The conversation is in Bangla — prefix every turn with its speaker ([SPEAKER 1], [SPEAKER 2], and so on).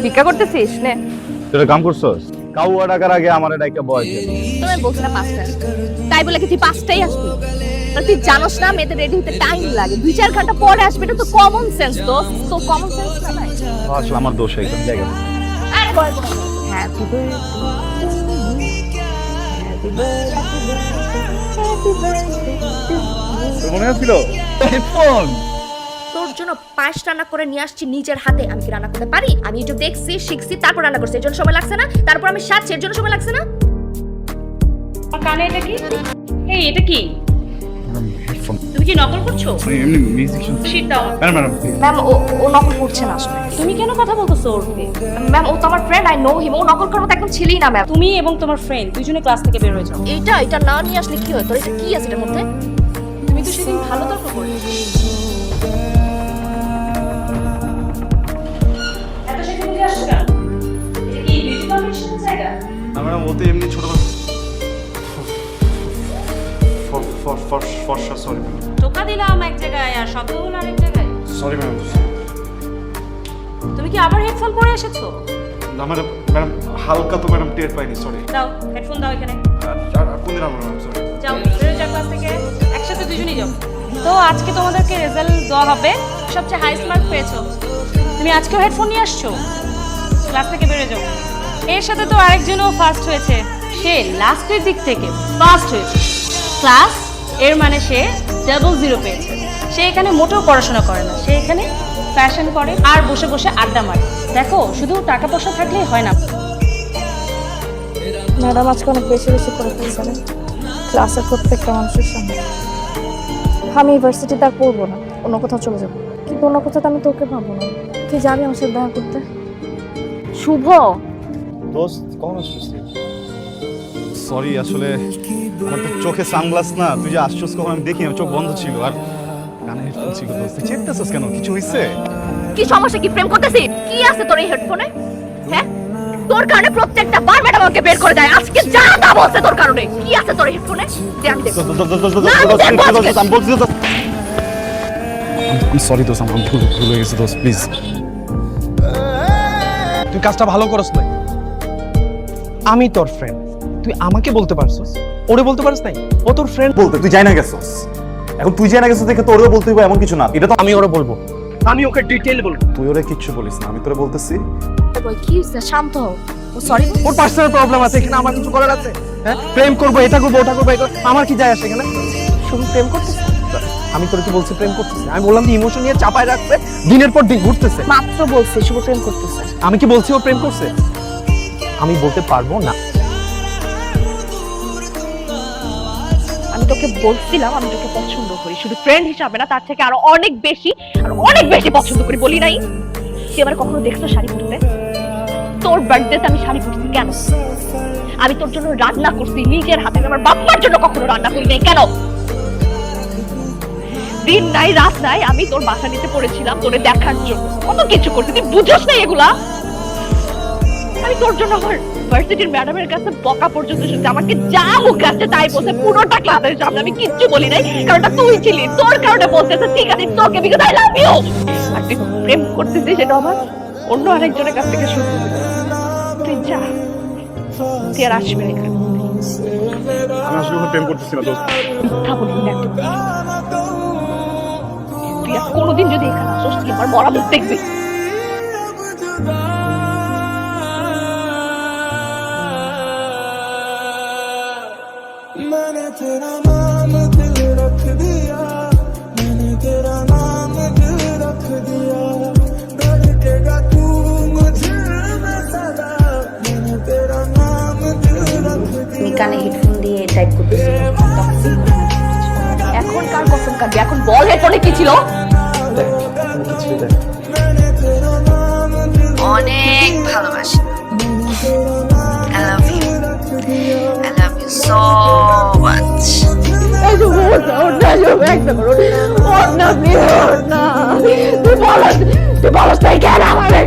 [SPEAKER 1] ভিক্ষা করতেছিস নে
[SPEAKER 2] তুই কাম করছস কাউয়া ডাকার আগে আমারে ডাইকা বয়ছে
[SPEAKER 1] তুমি বলছিস না পাঁচটা তাই বলে কি তুই পাঁচটাই আসবি তুই জানোস না মেয়েদের রেডি হতে টাইম লাগে 2-4 ঘন্টা পরে আসবে এটা তো কমন সেন্স তো কমন সেন্স না ভাই
[SPEAKER 2] আসলে আমার দোষ একদম জায়গা
[SPEAKER 1] আরে বল হ্যাপি বার্থডে
[SPEAKER 2] মনে আছিল হেডফোন
[SPEAKER 1] তোর জন্য পায়েস রান্না করে নিয়ে আসছি নিজের হাতে আমি কি রান্না করতে পারি আমি একটু দেখছি শিখছি তারপর রান্না করছি এর জন্য সময় লাগছে না তারপর আমি সাথে এর জন্য সময় লাগছে না
[SPEAKER 3] আর কানে এটা কি এই এটা কি
[SPEAKER 2] হেডফোন
[SPEAKER 3] তুমি কি নকল করছো
[SPEAKER 2] এমনি মিউজিক শুনছি
[SPEAKER 3] শিট দাও
[SPEAKER 2] ম্যাডাম
[SPEAKER 1] ম্যাম ও নকল করছে না আসলে
[SPEAKER 3] তুমি কেন কথা বলতেছো ওর সাথে?
[SPEAKER 1] ম্যাম ও তো আমার ফ্রেন্ড আই নো হিম ও নকল করার মতো একদম ছিলই না ম্যাম
[SPEAKER 3] তুমি এবং তোমার ফ্রেন্ড দুইজনে ক্লাস থেকে বের হয়ে যাও
[SPEAKER 1] এটা না নিয়ে আসলে কি হয় তোর এটা কি আছে এটার মধ্যে
[SPEAKER 3] তুমি তো সেদিন ভালো তর্ক করলে এত সেদিন দিয়ে আসছো কেন এটা কি বিউটি কম্পিটিশনের জায়গা
[SPEAKER 2] না ম্যাডাম ও তো এমনি ছোট ফর সরি
[SPEAKER 3] টোকা দিলাম এক জায়গায় আর শব্দ হলো আরেক জায়গায়
[SPEAKER 2] সরি ম্যাডাম
[SPEAKER 3] তুমি কি আবার হেডফোন পরে এসেছো
[SPEAKER 2] না ম্যাডাম হালকা তো ম্যাডাম টের পাইনি সরি
[SPEAKER 3] দাও হেডফোন দাও এখানে
[SPEAKER 2] আর কোন দিন ম্যাডাম সরি
[SPEAKER 3] যাও বেরো যাও ক্লাস থেকে একসাথে দুজনেই যাও তো আজকে তোমাদেরকে রেজাল্ট দেওয়া হবে সবচেয়ে হাইস্ট মার্ক পেয়েছো তুমি আজকেও হেডফোন নিয়ে আসছো ক্লাস থেকে বেরো যাও এর সাথে তো আরেকজনও ফার্স্ট হয়েছে সে লাস্টের দিক থেকে ফার্স্ট হয়েছে ক্লাস এর মানে সে 00 পেয়েছে সে এখানে মোটেও পড়াশোনা করে না সে এখানে ফ্যাশন করে আর বসে বসে আড্ডা মারে দেখো শুধু টাকা পয়সা থাকলেই হয় না
[SPEAKER 4] ম্যাডাম আজকে অনেক বেশি করে ফেলছেন ক্লাসের প্রত্যেকটা মানুষের সামনে আমি ইউনিভার্সিটিতে আর পড়বো না অন্য কোথাও চলে যাবো কিন্তু অন্য কোথাও তো আমি তোকে পাবো না তুই যাবি আমার সাথে দেখা করতে
[SPEAKER 1] শুভ
[SPEAKER 2] দোস্ত কখন আসছিস সরি আসলে আমার তো চোখে সানগ্লাস না তুই যে আসছিস কখন আমি দেখি চোখ বন্ধ ছিল আর কানে হেডফোন ছিল দোস্ত চেকতেছিস কেন কিছু হইছে
[SPEAKER 1] কি সমস্যা কি প্রেম করতেছিস কি আছে তোর এই হেডফোনে হ্যাঁ তোর কারণে প্রত্যেকটা বার ম্যাডাম আমাকে বের করে দেয় আজকে যা তা বলছে তোর কারণে কি আছে তোর হেডফোনে দে আমি দেখব
[SPEAKER 2] আমি সরি দোস্ত আমার ভুল হয়ে গেছে দোস্ত প্লিজ
[SPEAKER 5] তুই কাজটা ভালো করস নাই আমি তোর ফ্রেন্ড তুই আমাকে বলতে পারছস ওরে বলতে পারছ নাই ও তোর ফ্রেন্ড
[SPEAKER 2] বলতে তুই যাই না গেছস এখন তুই যাই না গেছস দেখে তোরেও বলতে হইব এমন কিছু না এটা তো
[SPEAKER 5] আমি ওরে বলবো আমি ওকে ডিটেইল বলবো
[SPEAKER 2] তুই ওরে কিচ্ছু বলিস না আমি তোরে বলতেছি
[SPEAKER 1] বল কি হইছে শান্ত হও ও সরি
[SPEAKER 5] ওর পার্সোনাল প্রবলেম আছে এখানে আমার কিছু করার আছে হ্যাঁ প্রেম করবো এটা করবো ওটা করবো এটা আমার কি যায় আসে এখানে শুধু প্রেম করতেছে আমি তোর কি বলছি প্রেম করতেছে আমি বললাম যে ইমোশন নিয়ে চাপায় রাখছে দিনের পর দিন ঘুরতেছে
[SPEAKER 1] মাত্র বলছে শুভ প্রেম করতেছে
[SPEAKER 5] আমি কি বলছি ও প্রেম করছে আমি বলতে পারবো না
[SPEAKER 1] আমি তোকে বলছিলাম আমি তোকে পছন্দ করি শুধু ফ্রেন্ড হিসাবে না তার থেকে আরো অনেক বেশি পছন্দ করি বলি নাই তুই আমার কখনো দেখছো শাড়ি পরতে তোর বার্থডেতে আমি শাড়ি পরছি কেন আমি তোর জন্য রান্না করছি নিজের হাতে আমার বাবার জন্য কখনো রান্না করি নাই কেন দিন নাই রাত নাই আমি তোর বাসা নিতে পড়েছিলাম তোরে দেখার জন্য কত কিছু করছি তুই বুঝোস না এগুলা আমি তোর জন্য আমার ভার্সিটির ম্যাডামের কাছে বকা পর্যন্ত শুনতে আমাকে যা মুখে আসছে তাই বলছে পুরোটা ক্লাসের সামনে আমি কিচ্ছু বলি নাই কারণটা তুই ছিলি তোর কারণে বলতেছে ঠিক আছে তোকে বিকজ আই লাভ ইউ আর তুই প্রেম করতেছিস সেটা আমার অন্য আরেকজনের কাছ থেকে শুনতে তুই যা তুই আর আসবি না এখানে
[SPEAKER 2] আমি আসলে প্রেম করতেছি না দোস্ত
[SPEAKER 1] মিথ্যা বলবি না তুই আর কোনোদিন যদি এখানে আসোস তুই আমার মরা মুখ দেখবি
[SPEAKER 6] मैंने तेरा नाम दिल रख दिया मैंने तेरा नाम दिल रख दिया धड़केगा तू मुझे में सदा मैंने तेरा नाम दिल रख
[SPEAKER 1] তুমি
[SPEAKER 6] दिया
[SPEAKER 1] কানে হেডফোন দিয়ে টাইপ করতেছিস এখন কার কসম কাটবি এখন বল হেডফোনে কি ছিল
[SPEAKER 6] मैंने तेरा नाम दिल
[SPEAKER 1] অনেক ভালোবাসি I love you I love you so much তুই বলস তাই কেন আমারে